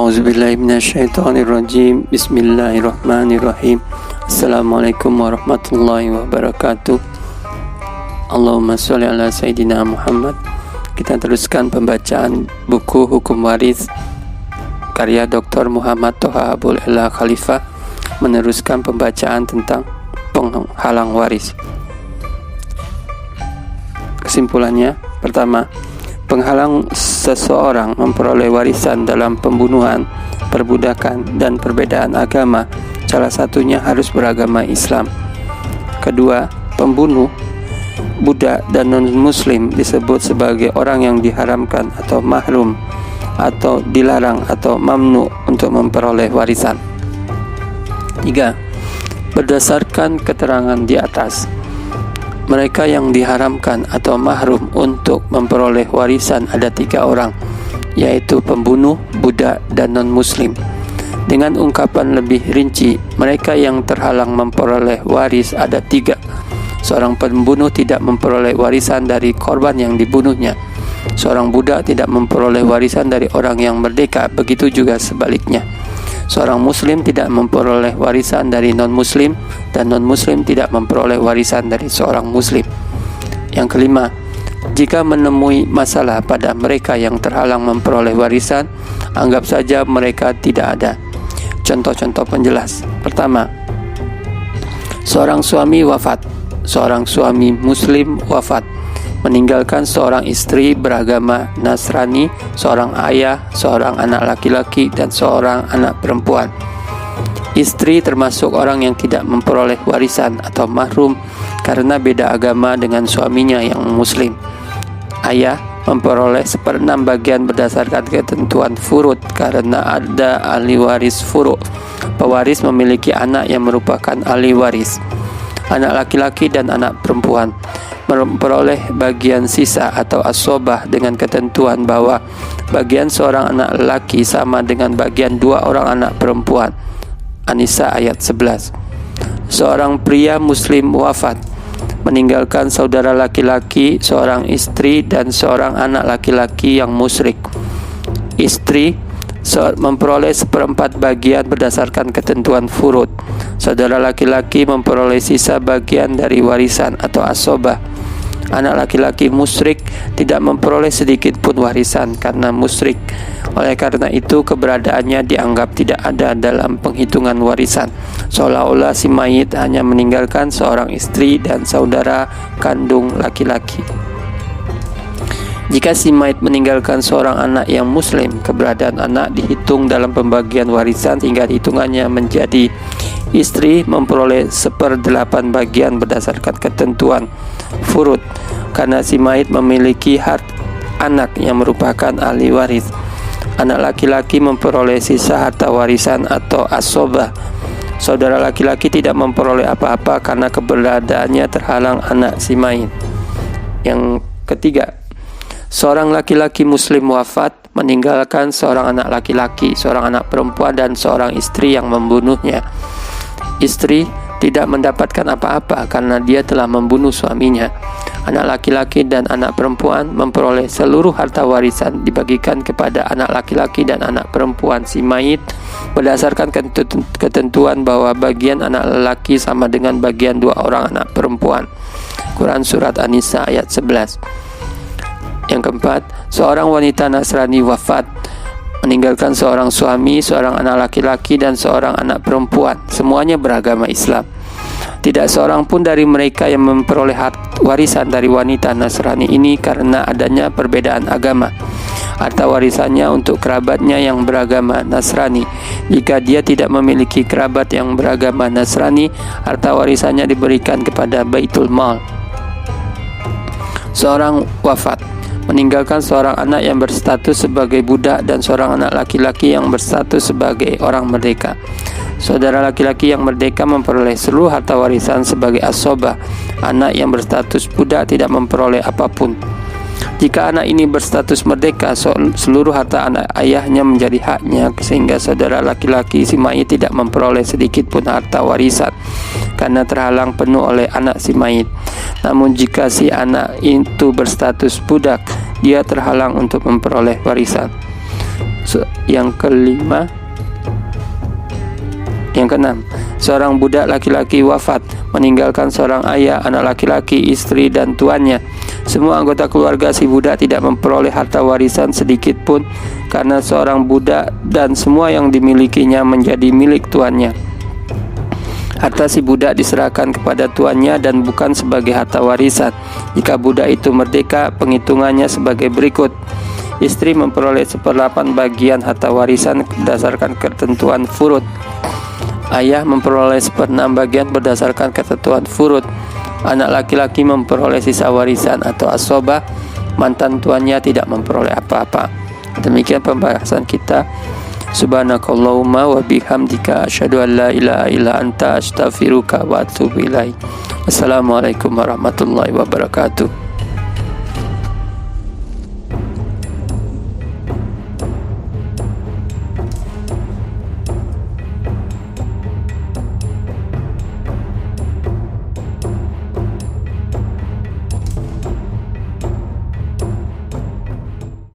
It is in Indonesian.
A'udzubillahi minasyaitonirrajim. Bismillahirrahmanirrahim. Assalamualaikum warahmatullahi wabarakatuh. Allahumma sholli ala Sayyidina Muhammad. Kita teruskan pembacaan buku Hukum Waris karya Dr. Muhammad Toha Abul Ella Khalifah, meneruskan pembacaan tentang penghalang waris. Kesimpulannya, pertama, penghalang seseorang memperoleh warisan dalam pembunuhan, perbudakan, dan perbedaan agama, salah satunya harus beragama Islam. Kedua, pembunuh, budak, dan non-muslim disebut sebagai orang yang diharamkan atau mahrum atau dilarang atau mamnu untuk memperoleh warisan. Tiga, berdasarkan keterangan di atas, mereka yang diharamkan atau mahrum untuk memperoleh warisan ada 3 orang, yaitu pembunuh, budak, dan non-muslim. Dengan ungkapan lebih rinci, mereka yang terhalang memperoleh waris ada 3. Seorang pembunuh tidak memperoleh warisan dari korban yang dibunuhnya. Seorang budak tidak memperoleh warisan dari orang yang merdeka, begitu juga sebaliknya. Seorang muslim tidak memperoleh warisan dari non-muslim, dan non-muslim tidak memperoleh warisan dari seorang muslim. Yang kelima, jika menemui masalah pada mereka yang terhalang memperoleh warisan, anggap saja mereka tidak ada. Contoh-contoh penjelas. Pertama, seorang suami wafat. Seorang suami muslim wafat, meninggalkan seorang istri beragama Nasrani, seorang ayah, seorang anak laki-laki, dan seorang anak perempuan. Istri termasuk orang yang tidak memperoleh warisan atau mahrum karena beda agama dengan suaminya yang muslim. Ayah memperoleh 1/6 bagian berdasarkan ketentuan furud karena ada ahli waris furu'. Pewaris memiliki anak yang merupakan ahli waris. Anak laki-laki dan anak perempuan memperoleh bagian sisa atau asobah dengan ketentuan bahwa bagian seorang anak laki sama dengan bagian 2 orang anak perempuan. An-Nisa ayat 11. Seorang pria muslim wafat, meninggalkan saudara laki-laki, seorang istri, dan seorang anak laki-laki yang musyrik. Istri memperoleh 1/4 bagian berdasarkan ketentuan furud. Saudara laki-laki memperoleh sisa bagian dari warisan atau asobah. Anak laki-laki musyrik tidak memperoleh sedikit pun warisan karena musyrik. Oleh karena itu keberadaannya dianggap tidak ada dalam penghitungan warisan, seolah-olah si mayit hanya meninggalkan seorang istri dan saudara kandung laki-laki. Jika si mayit meninggalkan seorang anak yang muslim, keberadaan anak dihitung dalam pembagian warisan hingga hitungannya menjadi istri memperoleh 1/8 bagian berdasarkan ketentuan furud karena si mayit memiliki hak anak yang merupakan ahli waris. Anak laki-laki memperoleh sisa harta warisan atau asobah. Saudara laki-laki tidak memperoleh apa-apa karena keberadaannya terhalang anak si mayit. Yang ketiga, seorang laki-laki muslim wafat, meninggalkan seorang anak laki-laki, seorang anak perempuan, dan seorang istri yang membunuhnya. Istri tidak mendapatkan apa-apa karena dia telah membunuh suaminya. Anak laki-laki dan anak perempuan memperoleh seluruh harta warisan dibagikan kepada anak laki-laki dan anak perempuan si mayit berdasarkan ketentuan bahwa bagian anak laki sama dengan bagian 2 orang anak perempuan. Quran Surat An-Nisa ayat 11. Yang keempat, seorang wanita Nasrani wafat, meninggalkan seorang suami, seorang anak laki-laki, dan seorang anak perempuan. Semuanya beragama Islam. Tidak seorang pun dari mereka yang memperoleh hak warisan dari wanita Nasrani ini karena adanya perbedaan agama. Harta warisannya untuk kerabatnya yang beragama Nasrani. Jika dia tidak memiliki kerabat yang beragama Nasrani, harta warisannya diberikan kepada Baitul Mal. Seorang wafat, meninggalkan seorang anak yang berstatus sebagai budak dan seorang anak laki-laki yang berstatus sebagai orang merdeka. Saudara laki-laki yang merdeka memperoleh seluruh harta warisan sebagai asobah. Anak yang berstatus budak tidak memperoleh apapun. Jika anak ini berstatus merdeka, seluruh harta anak ayahnya menjadi haknya, sehingga saudara laki-laki si mayit tidak memperoleh sedikit pun harta warisan karena terhalang penuh oleh anak si mayit. Namun jika si anak itu berstatus budak, dia terhalang untuk memperoleh warisan. Yang kelima, yang keenam, seorang budak laki-laki wafat meninggalkan seorang ayah, anak laki-laki, istri, dan tuannya. Semua anggota keluarga si budak tidak memperoleh harta warisan sedikit pun, karena seorang budak dan semua yang dimilikinya menjadi milik tuannya. Harta si budak diserahkan kepada tuannya dan bukan sebagai harta warisan. Jika budak itu merdeka, penghitungannya sebagai berikut. Istri memperoleh 1/8 bagian harta warisan berdasarkan ketentuan furud. Ayah memperoleh 1/6 bagian berdasarkan ketentuan furud. Anak laki-laki memperoleh sisa warisan atau asobah. Mantan tuannya tidak memperoleh apa-apa. Demikian pembahasan kita. Subhanakallahumma wa bihamdika asyhadu an la ilaha illa anta astaghfiruka wa atubu ilaik. Assalamualaikum warahmatullahi wabarakatuh.